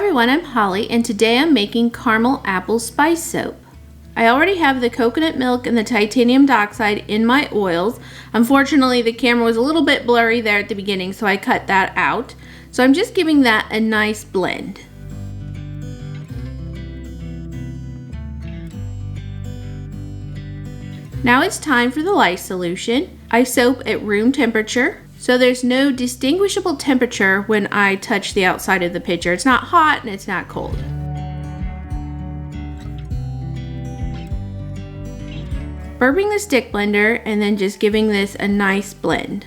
everyone, I'm Holly, and today I'm making caramel apple spice soap. I already have the coconut milk and the titanium dioxide in my oils. Unfortunately, the camera was a little bit blurry there at the beginning, so I cut that out. So I'm just giving that a nice blend. Now it's time for the lye solution. I soap at room temperature, so there's no distinguishable temperature when I touch the outside of the pitcher. It's not hot and it's not cold. Burping the stick blender and then just giving this a nice blend.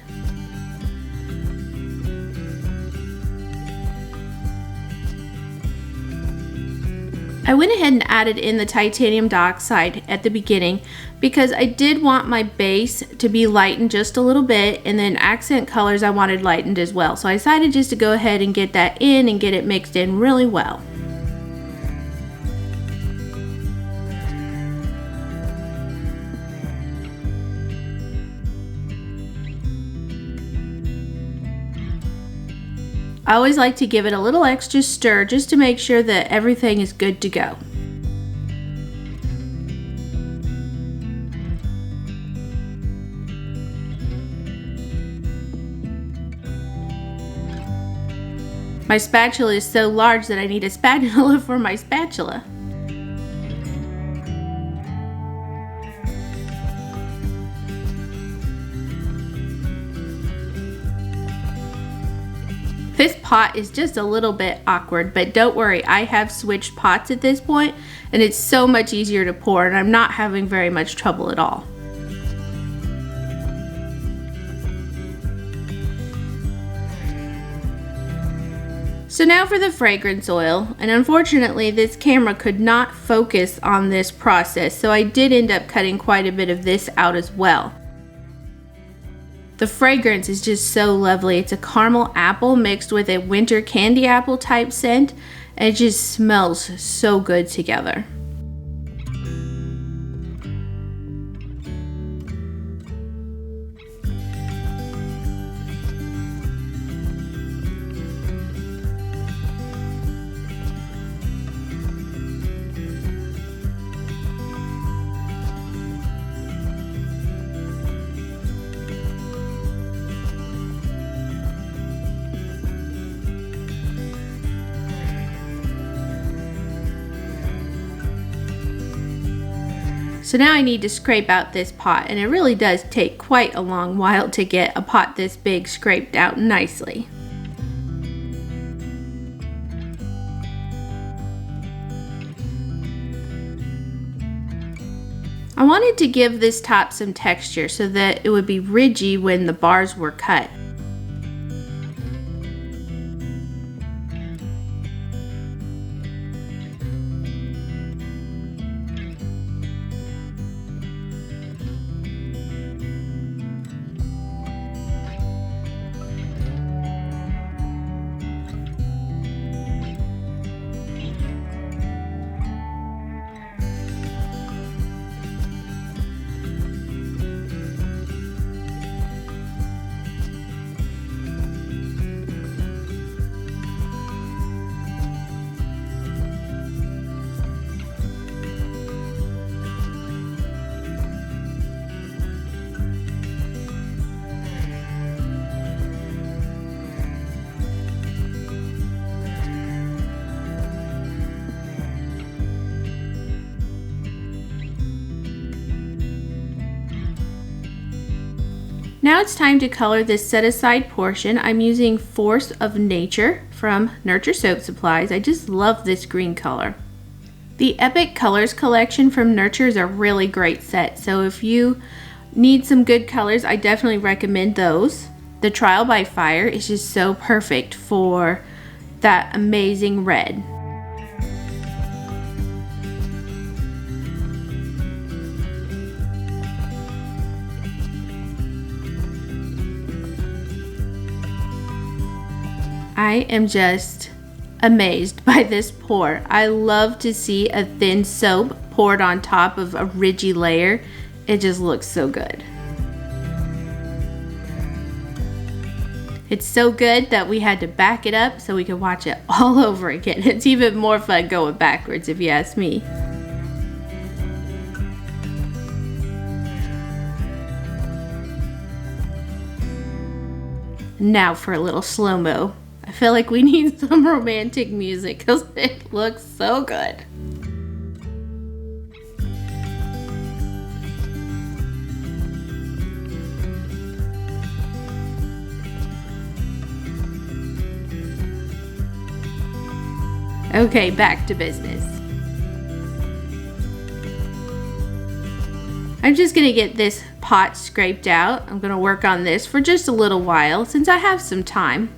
I went ahead and added in the titanium dioxide at the beginning because I did want my base to be lightened just a little bit, and then accent colors I wanted lightened as well. So I decided just to go ahead and get that in and get it mixed in really well. I always like to give it a little extra stir just to make sure that everything is good to go. My spatula is so large that I need a spatula for my spatula. This pot is just a little bit awkward, but don't worry, I have switched pots at this point and it's so much easier to pour, and I'm not having very much trouble at all. So now for the fragrance oil, and unfortunately this camera could not focus on this process, so I did end up cutting quite a bit of this out as well. The fragrance is just so lovely. It's a caramel apple mixed with a winter candy apple type scent, and it just smells so good together. So now I need to scrape out this pot, and it really does take quite a long while to get a pot this big scraped out nicely. I wanted to give this top some texture so that it would be ridgy when the bars were cut. Now it's time to color this set aside portion. I'm using Force of Nature from Nurture Soap Supplies. I just love this green color. The Epic Colors collection from Nurture is a really great set, so if you need some good colors, I definitely recommend those. The Trial by Fire is just so perfect for that amazing red. I am just amazed by this pour. I love to see a thin soap poured on top of a ridgy layer. It just looks so good. It's so good that we had to back it up so we could watch it all over again. It's even more fun going backwards if you ask me. Now for a little slow-mo. I feel like we need some romantic music because it looks so good. Okay, back to business. I'm just gonna get this pot scraped out. I'm gonna work on this for just a little while since I have some time.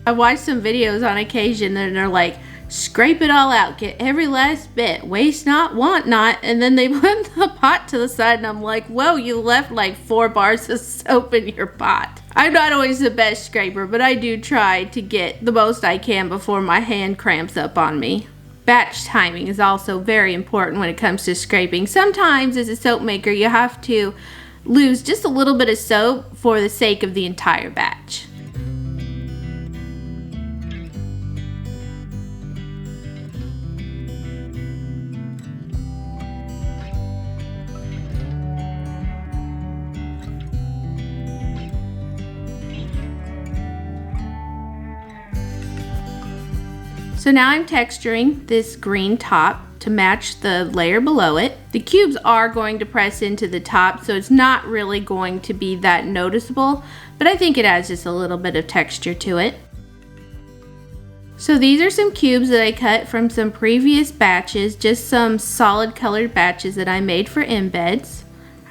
I watched some videos on occasion and they're like, scrape it all out, get every last bit, waste not, want not, and then they put the pot to the side and I'm like, whoa, you left like 4 bars of soap in your pot. I'm not always the best scraper, but I do try to get the most I can before my hand cramps up on me. Batch timing is also very important when it comes to scraping. Sometimes as a soap maker you have to lose just a little bit of soap for the sake of the entire batch. So now I'm texturing this green top to match the layer below it. The cubes are going to press into the top, so it's not really going to be that noticeable, but I think it adds just a little bit of texture to it. So these are some cubes that I cut from some previous batches, just some solid colored batches that I made for embeds.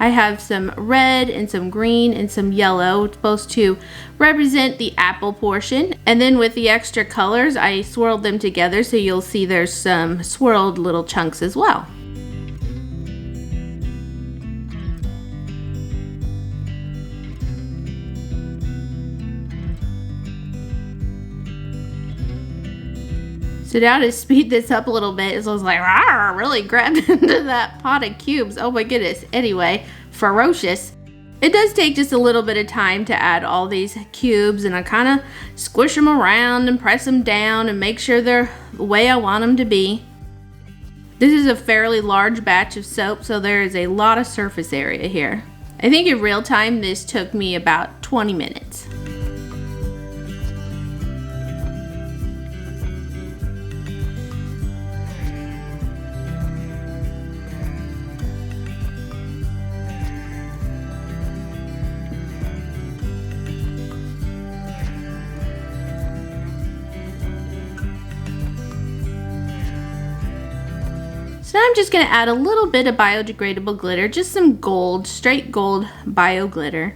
I have some red and some green and some yellow. It's supposed to represent the apple portion. And then with the extra colors, I swirled them together so you'll see there's some swirled little chunks as well. So now to speed this up a little bit, so I was like, rawr, really grabbed into that pot of cubes. Oh my goodness. Anyway, ferocious. It does take just a little bit of time to add all these cubes, and I kind of squish them around and press them down and make sure they're the way I want them to be. This is a fairly large batch of soap, so there is a lot of surface area here. I think in real time this took me about 20 minutes. So now I'm just going to add a little bit of biodegradable glitter, just some gold, straight gold bio glitter.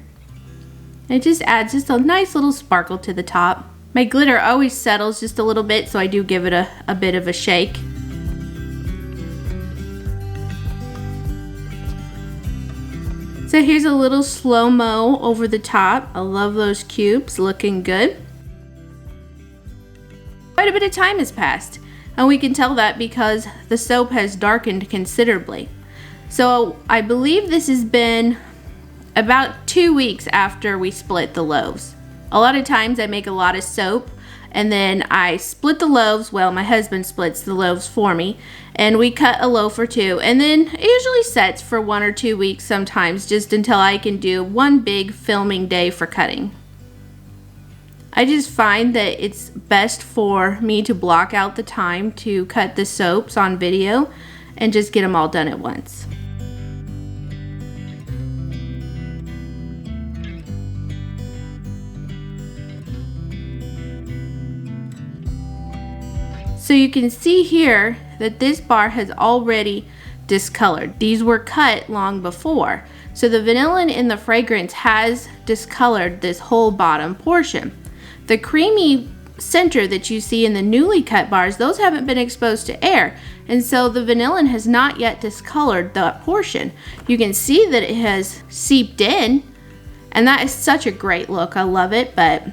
It just adds just a nice little sparkle to the top. My glitter always settles just a little bit, so I do give it a bit of a shake. So here's a little slow-mo over the top. I love those cubes, looking good. Quite a bit of time has passed. And we can tell that because the soap has darkened considerably. So I believe this has been about 2 weeks after we split the loaves. A lot of times I make a lot of soap and then I split the loaves. Well, my husband splits the loaves for me, and we cut a loaf or two, and then it usually sets for 1 or 2 weeks sometimes, just until I can do one big filming day for cutting. I just find that it's best for me to block out the time to cut the soaps on video and just get them all done at once. So you can see here that this bar has already discolored. These were cut long before. So the vanillin in the fragrance has discolored this whole bottom portion. The creamy center that you see in the newly cut bars, those haven't been exposed to air, and so the vanillin has not yet discolored that portion. You can see that it has seeped in, and that is such a great look. I love it, but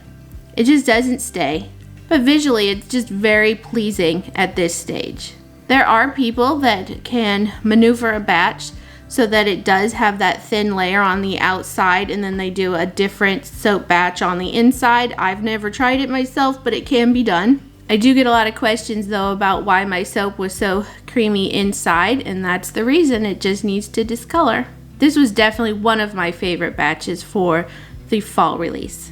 it just doesn't stay. But visually, it's just very pleasing at this stage. There are people that can maneuver a batch so that it does have that thin layer on the outside, and then they do a different soap batch on the inside. I've never tried it myself, but it can be done. I do get a lot of questions though about why my soap was so creamy inside, and that's the reason. It just needs to discolor. This was definitely one of my favorite batches for the fall release.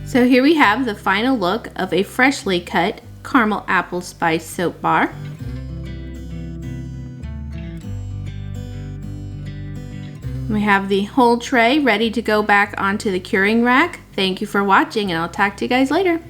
So here we have the final look of a freshly cut caramel apple spice soap bar. We have the whole tray ready to go back onto the curing rack. Thank you for watching, and I'll talk to you guys later.